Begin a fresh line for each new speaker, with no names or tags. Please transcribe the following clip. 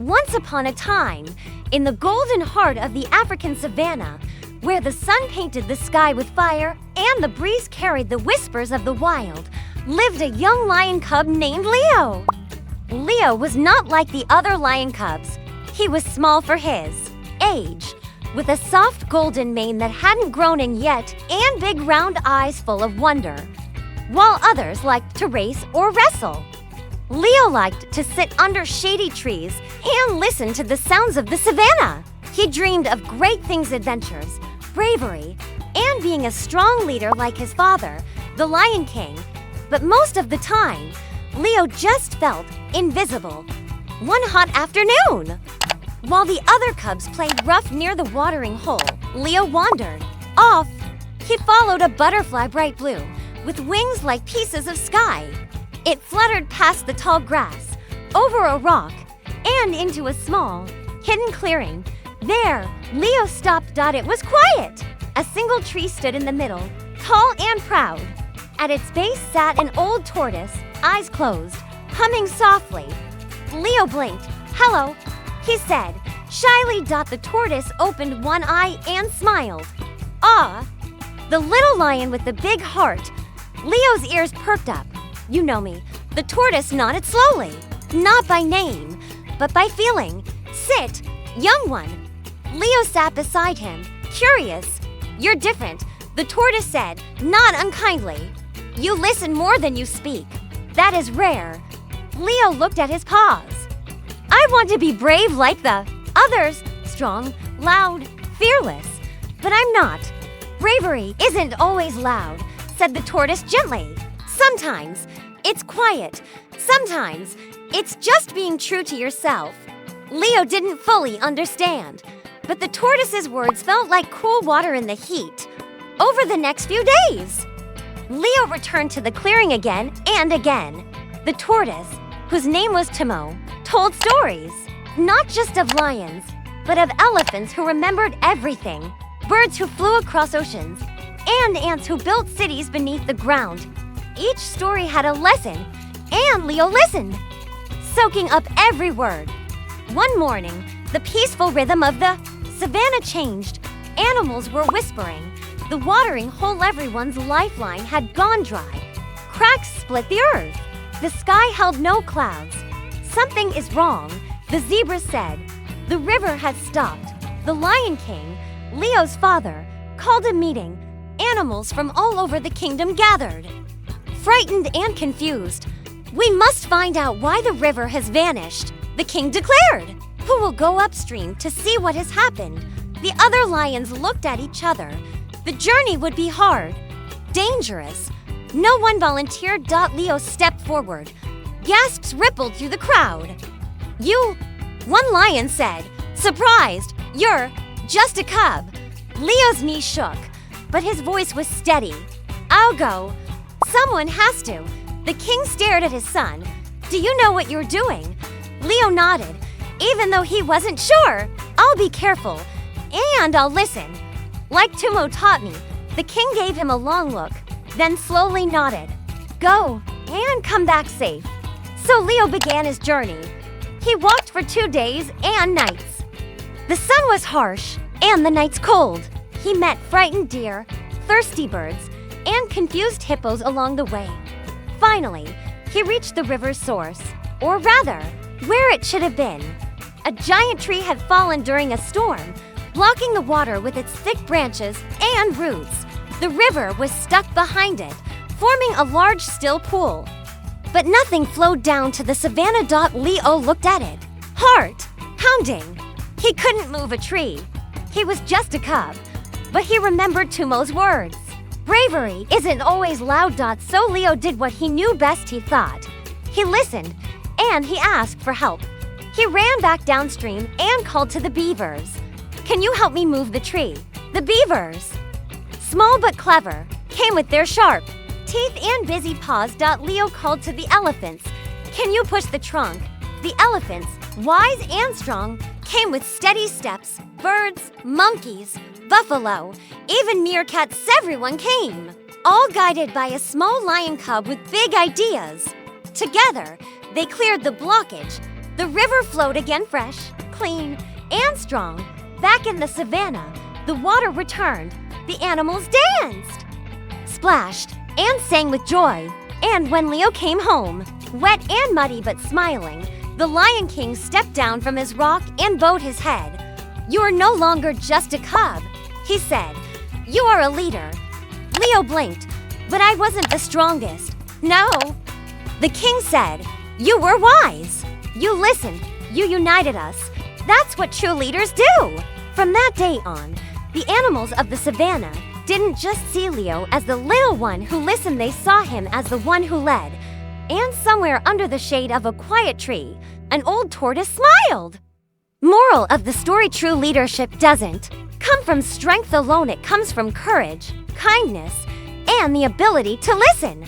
Once upon a time, in the golden heart of the African savanna, where the sun painted the sky with fire and the breeze carried the whispers of the wild, lived a young lion cub named Leo. Leo was not like the other lion cubs. He was small for his age, with a soft golden mane that hadn't grown in yet and big round eyes full of wonder, while others liked to race or wrestle. Leo liked to sit under shady trees and listen to the sounds of the savannah. He dreamed of great things, adventures, bravery, and being a strong leader like his father, the Lion King. But most of the time, Leo just felt invisible. One hot afternoon, while the other cubs played rough near the watering hole, Leo wandered off. He followed a butterfly bright blue, with wings like pieces of sky. It fluttered past the tall grass, over a rock, and into a small, hidden clearing. There, Leo stopped. It was quiet. A single tree stood in the middle, tall and proud. At its base sat an old tortoise, eyes closed, humming softly. Leo blinked. "Hello," he said, shyly. The tortoise opened one eye and smiled. "Ah!" The little lion with the big heart. Leo's ears perked up. "You know me." The tortoise nodded slowly, not by name, but by feeling. "Sit, young one." Leo sat beside him, curious. "You're different," the tortoise said, not unkindly. "You listen more than you speak. That is rare." Leo looked at his paws. "I want to be brave like the others, strong, loud, fearless. But I'm not. Bravery isn't always loud," said the tortoise gently. "Sometimes it's quiet. Sometimes it's just being true to yourself." Leo didn't fully understand, but the tortoise's words felt like cool water in the heat. Over the next few days, Leo returned to the clearing again and again. The tortoise, whose name was Timo, told stories, not just of lions, but of elephants who remembered everything, birds who flew across oceans, and ants who built cities beneath the ground. Each story had a lesson, and Leo listened, soaking up every word. One morning, the peaceful rhythm of the savannah changed. Animals were whispering. The watering hole, everyone's lifeline, had gone dry. Cracks split the earth. The sky held no clouds. "Something is wrong," the zebra said. The river had stopped. The Lion King, Leo's father, called a meeting. Animals from all over the kingdom gathered. Frightened and confused, "We must find out why the river has vanished," the king declared. "Who will go upstream to see what has happened?" The other lions looked at each other. The journey would be hard, dangerous. No one volunteered. Leo stepped forward. Gasps rippled through the crowd. "You," one lion said, surprised. "You're just a cub." Leo's knees shook, but his voice was steady. "I'll go. Someone has to." The king stared at his son. "Do you know what you're doing?" Leo nodded, even though he wasn't sure. "I'll be careful, and I'll listen, like Tumo taught me." The king gave him a long look, then slowly nodded. "Go, and come back safe." So Leo began his journey. He walked for 2 days and nights. The sun was harsh, and the nights cold. He met frightened deer, thirsty birds, and confused hippos along the way. Finally, he reached the river's source, or rather, where it should have been. A giant tree had fallen during a storm, blocking the water with its thick branches and roots. The river was stuck behind it, forming a large still pool. But nothing flowed down to the savannah. Leo looked at it, heart pounding. He couldn't move a tree. He was just a cub, but he remembered Tumo's words. Bravery isn't always loud. So Leo did what he knew best, he thought. He listened, and he asked for help. He ran back downstream and called to the beavers. "Can you help me move the tree?" The beavers, small but clever, came with their sharp teeth and busy paws. Leo called to the elephants. "Can you push the trunk?" The elephants, wise and strong, came with steady steps. Birds, monkeys, buffalo, even meerkats, everyone came, all guided by a small lion cub with big ideas. Together, they cleared the blockage. The river flowed again fresh, clean, and strong. Back in the savannah, the water returned. The animals danced, splashed, and sang with joy. And when Leo came home, wet and muddy but smiling, the Lion King stepped down from his rock and bowed his head. "You are no longer just a cub," he said. "You are a leader." Leo blinked, "But I wasn't the strongest." "No." The king said, "You were wise. You listened. You united us. That's what true leaders do." From that day on, the animals of the savannah didn't just see Leo as the little one who listened, they saw him as the one who led. And somewhere under the shade of a quiet tree, an old tortoise smiled. Moral of the story: true leadership doesn't come from strength alone, it comes from courage, kindness, and the ability to listen.